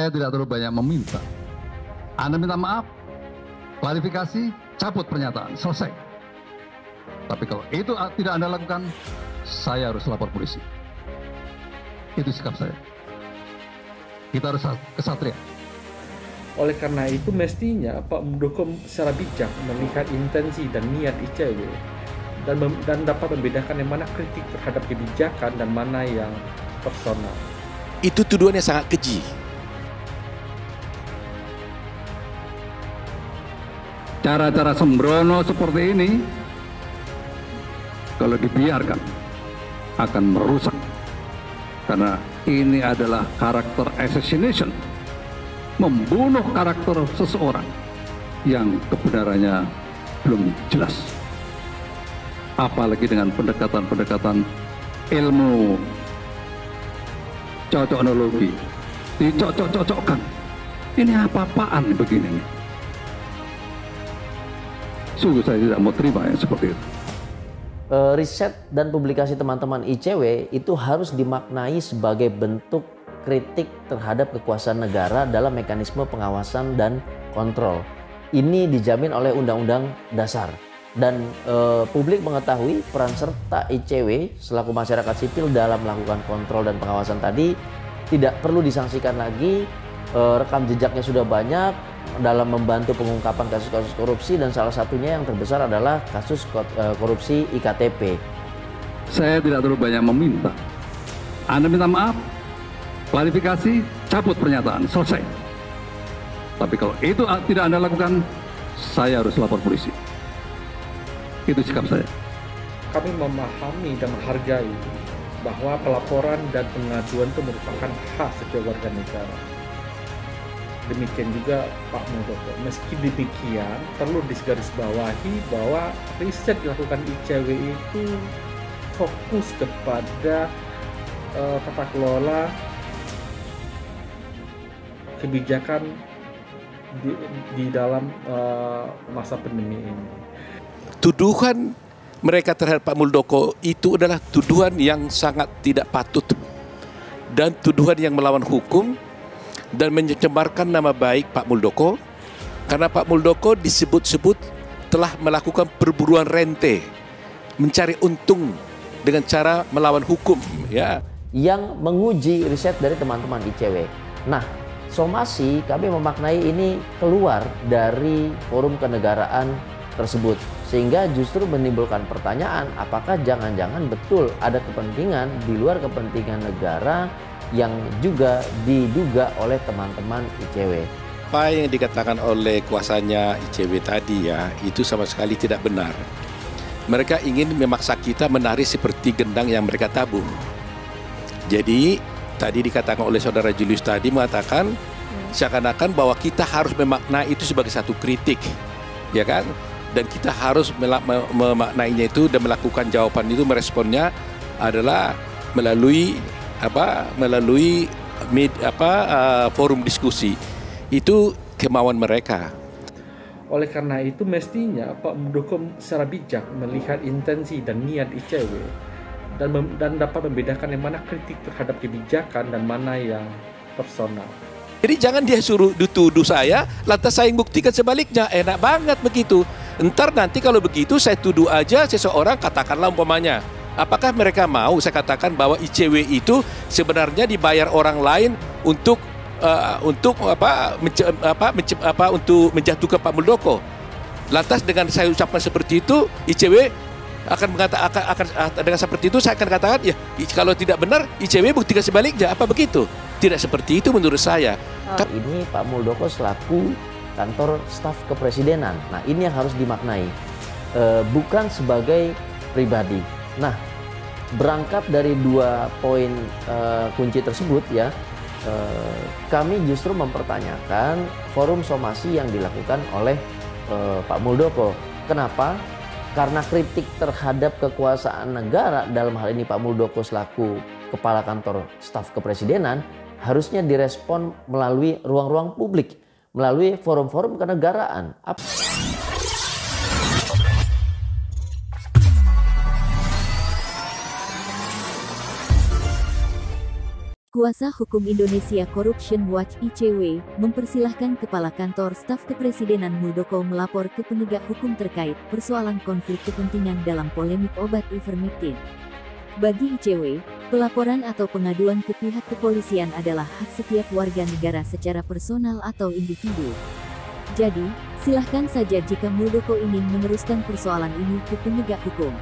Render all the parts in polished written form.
Saya tidak terlalu banyak meminta. Anda minta maaf, klarifikasi, cabut pernyataan, selesai. Tapi kalau itu tidak Anda lakukan, saya harus lapor polisi. Itu sikap saya. Kita harus kesatria. Oleh karena itu mestinya Pak Muldoko secara bijak melihat intensi dan niat ICW dan dapat membedakan yang mana kritik terhadap kebijakan dan mana yang personal. Itu tuduhan yang sangat keji. Cara-cara sembrono seperti ini, kalau dibiarkan, akan merusak. Karena ini adalah karakter assassination, membunuh karakter seseorang yang kebenarannya belum jelas. Apalagi dengan pendekatan-pendekatan ilmu cocoknologi, dicocok-cocokkan. Ini apa-apaan begini? Sungguh saya tidak mau terima yang seperti itu. Riset dan publikasi teman-teman ICW itu harus dimaknai sebagai bentuk kritik terhadap kekuasaan negara dalam mekanisme pengawasan dan kontrol. Ini dijamin oleh Undang-Undang Dasar. Dan publik mengetahui peran serta ICW selaku masyarakat sipil dalam melakukan kontrol dan pengawasan tadi tidak perlu disangsikan lagi. Rekam jejaknya sudah banyak dalam membantu pengungkapan kasus-kasus korupsi, dan salah satunya yang terbesar adalah kasus korupsi IKTP. Saya tidak terlalu banyak meminta. Anda minta maaf, klarifikasi, cabut pernyataan, selesai. Tapi kalau itu tidak Anda lakukan, saya harus lapor polisi. Itu sikap saya. Kami memahami dan menghargai bahwa pelaporan dan pengaduan itu merupakan hak setiap warga negara. Demikian juga Pak Muldoko. Meski demikian, perlu digarisbawahi bahwa riset dilakukan ICW itu fokus kepada tata kelola kebijakan di dalam masa pandemi ini. Tuduhan mereka terhadap Pak Muldoko itu adalah tuduhan yang sangat tidak patut dan tuduhan yang melawan hukum dan mencemarkan nama baik Pak Muldoko, karena Pak Muldoko disebut-sebut telah melakukan perburuan rente, mencari untung dengan cara melawan hukum, ya. Yang menguji riset dari teman-teman ICW. Nah, somasi kami memaknai ini keluar dari forum kenegaraan tersebut, sehingga justru menimbulkan pertanyaan, apakah jangan-jangan betul ada kepentingan di luar kepentingan negara yang juga diduga oleh teman-teman ICW. Apa yang dikatakan oleh kuasanya ICW tadi ya, itu sama sekali tidak benar. Mereka ingin memaksa kita menari seperti gendang yang mereka tabuh. Jadi tadi dikatakan oleh saudara Julius tadi mengatakan seakan-akan bahwa kita harus memaknai itu sebagai satu kritik, ya kan? Dan kita harus memaknainya itu dan melakukan jawaban itu, meresponnya adalah melalui forum diskusi. Itu kemauan mereka. Oleh karena itu mestinya Pak Muldoko secara bijak melihat intensi dan niat ICW dan dapat membedakan yang mana kritik terhadap kebijakan dan mana yang personal. Jadi jangan dia suruh dituduh saya, lantas saya buktikan sebaliknya. Enak banget begitu. Entar nanti kalau begitu saya tuduh aja seseorang, katakanlah umpamanya, apakah mereka mau saya katakan bahwa ICW itu sebenarnya dibayar orang lain untuk menjatuhkan Pak Muldoko? Lantas dengan saya ucapkan seperti itu, ICW akan mengatakan dengan seperti itu saya akan katakan ya, kalau tidak benar ICW buktikan sebaliknya. Apa begitu? Tidak seperti itu menurut saya. Ini Pak Muldoko selaku kantor staf kepresidenan. Nah, ini yang harus dimaknai, bukan sebagai pribadi. Nah, berangkat dari dua poin kunci tersebut ya, kami justru mempertanyakan forum somasi yang dilakukan oleh Pak Muldoko. Kenapa? Karena kritik terhadap kekuasaan negara, dalam hal ini Pak Muldoko selaku kepala kantor staf kepresidenan, harusnya direspon melalui ruang-ruang publik, melalui forum-forum kenegaraan. Kuasa Hukum Indonesia Corruption Watch (ICW) mempersilahkan Kepala Kantor Staf Kepresidenan Muldoko melapor ke penegak hukum terkait persoalan konflik kepentingan dalam polemik obat ivermectin. Bagi ICW, pelaporan atau pengaduan ke pihak kepolisian adalah hak setiap warga negara secara personal atau individu. Jadi, silahkan saja jika Muldoko ingin meneruskan persoalan ini ke penegak hukum.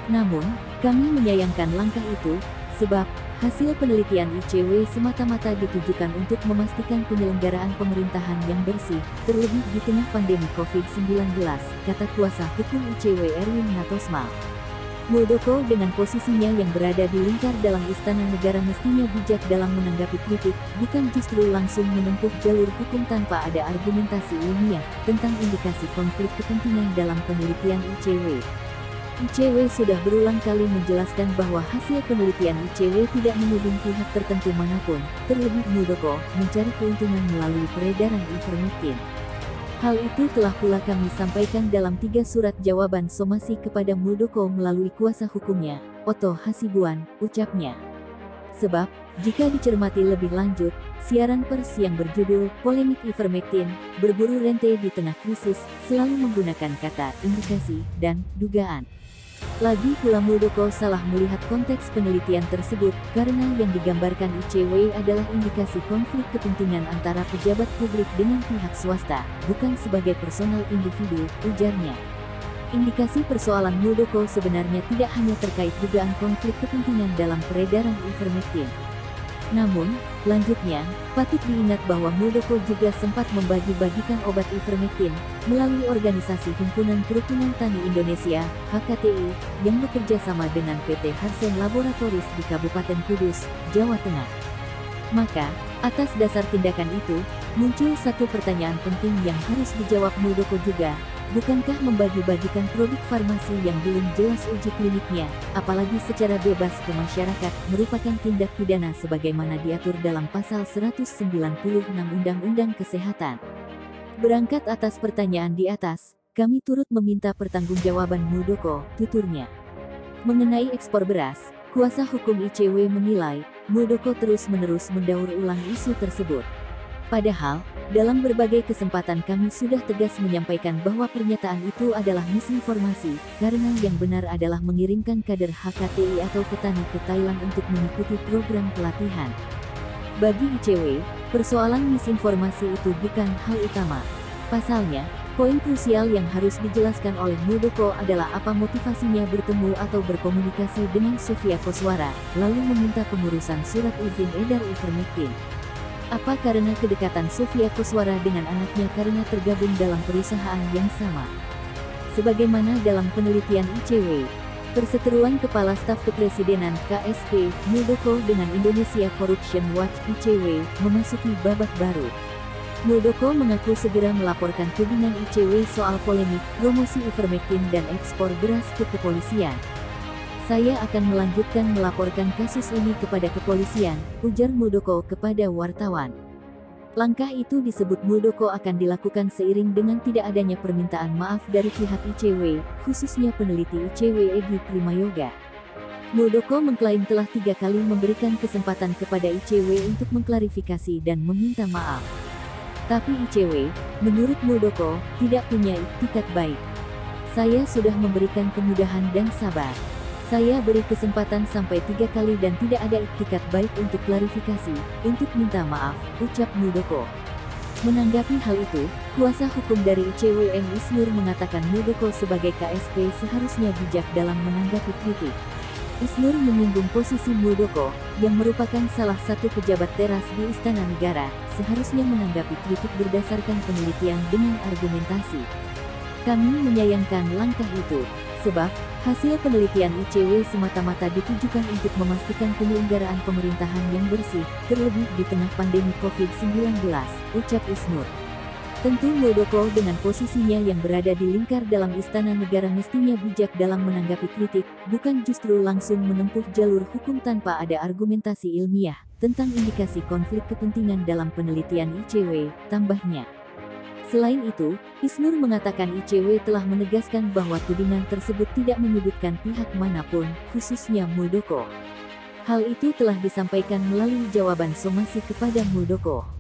Namun, kami menyayangkan langkah itu, sebab hasil penelitian ICW semata-mata ditujukan untuk memastikan penyelenggaraan pemerintahan yang bersih, terlebih di tengah pandemi COVID-19, kata kuasa hukum ICW Erwin Natosmal. Muldoko dengan posisinya yang berada di lingkar dalam istana negara mestinya bijak dalam menanggapi kritik, bukan justru langsung menempuh jalur hukum tanpa ada argumentasi ilmiah tentang indikasi konflik kepentingan dalam penelitian ICW. ICW sudah berulang kali menjelaskan bahwa hasil penelitian ICW tidak menuding pihak tertentu manapun, terlebih Muldoko, mencari keuntungan melalui peredaran ivermectin. Hal itu telah pula kami sampaikan dalam 3 surat jawaban somasi kepada Muldoko melalui kuasa hukumnya, Otto Hasibuan, ucapnya. Sebab, jika dicermati lebih lanjut, siaran pers yang berjudul Polemik Ivermectin, berburu rente di tengah krisis, selalu menggunakan kata indikasi dan dugaan. Lagi pula Muldoko salah melihat konteks penelitian tersebut, karena yang digambarkan ICW adalah indikasi konflik kepentingan antara pejabat publik dengan pihak swasta, bukan sebagai personal individu, ujarnya. Indikasi persoalan Muldoko sebenarnya tidak hanya terkait dugaan konflik kepentingan dalam peredaran ivermectin. Namun, lanjutnya, patut diingat bahwa Muldoko juga sempat membagi-bagikan obat ivermectin melalui organisasi Himpunan Kerukunan Tani Indonesia (HKTI) yang bekerja sama dengan PT Harsen Laboratories di Kabupaten Kudus, Jawa Tengah. Maka, atas dasar tindakan itu, muncul satu pertanyaan penting yang harus dijawab Muldoko juga. Bukankah membagi-bagikan produk farmasi yang belum jelas uji kliniknya, apalagi secara bebas ke masyarakat, merupakan tindak pidana sebagaimana diatur dalam pasal 196 Undang-Undang Kesehatan? Berangkat atas pertanyaan di atas, kami turut meminta pertanggungjawaban Muldoko, tuturnya. Mengenai ekspor beras, kuasa hukum ICW menilai, Muldoko terus-menerus mendaur ulang isu tersebut. Padahal, dalam berbagai kesempatan kami sudah tegas menyampaikan bahwa pernyataan itu adalah misinformasi, karena yang benar adalah mengirimkan kader HKTI atau petani ke Thailand untuk mengikuti program pelatihan. Bagi ICW, persoalan misinformasi itu bukan hal utama. Pasalnya, poin krusial yang harus dijelaskan oleh Muldoko adalah apa motivasinya bertemu atau berkomunikasi dengan Sofia Koswara, lalu meminta pengurusan surat izin edar ivermectin. Apa karena kedekatan Sofia Koswara dengan anaknya karena tergabung dalam perusahaan yang sama? Sebagaimana dalam penelitian ICW, perseteruan Kepala Staf Kepresidenan (KSP) Muldoko dengan Indonesia Corruption Watch (ICW) memasuki babak baru. Muldoko mengaku segera melaporkan tudingan ICW soal polemik promosi ivermectin dan ekspor beras ke kepolisian. Saya akan melanjutkan melaporkan kasus ini kepada kepolisian, ujar Muldoko kepada wartawan. Langkah itu disebut Muldoko akan dilakukan seiring dengan tidak adanya permintaan maaf dari pihak ICW, khususnya peneliti ICW Egy Primayoga. Muldoko mengklaim telah 3 kali memberikan kesempatan kepada ICW untuk mengklarifikasi dan meminta maaf. Tapi ICW, menurut Muldoko, tidak punya iktikat baik. Saya sudah memberikan kemudahan dan sabar. Saya beri kesempatan sampai 3 kali dan tidak ada iktikat baik untuk klarifikasi, untuk minta maaf, ucap Muldoko. Menanggapi hal itu, kuasa hukum dari ICW M. Isnur mengatakan Muldoko sebagai KSP seharusnya bijak dalam menanggapi kritik. Isnur menyinggung posisi Muldoko, yang merupakan salah satu pejabat teras di Istana Negara, seharusnya menanggapi kritik berdasarkan penelitian dengan argumentasi. Kami menyayangkan langkah itu, sebab hasil penelitian ICW semata-mata ditujukan untuk memastikan penyelenggaraan pemerintahan yang bersih, terlebih di tengah pandemi COVID-19, ucap Isnur. Tentu Muldoko dengan posisinya yang berada di lingkar dalam Istana Negara mestinya bijak dalam menanggapi kritik, bukan justru langsung menempuh jalur hukum tanpa ada argumentasi ilmiah tentang indikasi konflik kepentingan dalam penelitian ICW, tambahnya. Selain itu, Isnur mengatakan ICW telah menegaskan bahwa tudingan tersebut tidak menyudutkan pihak manapun, khususnya Muldoko. Hal itu telah disampaikan melalui jawaban somasi kepada Muldoko.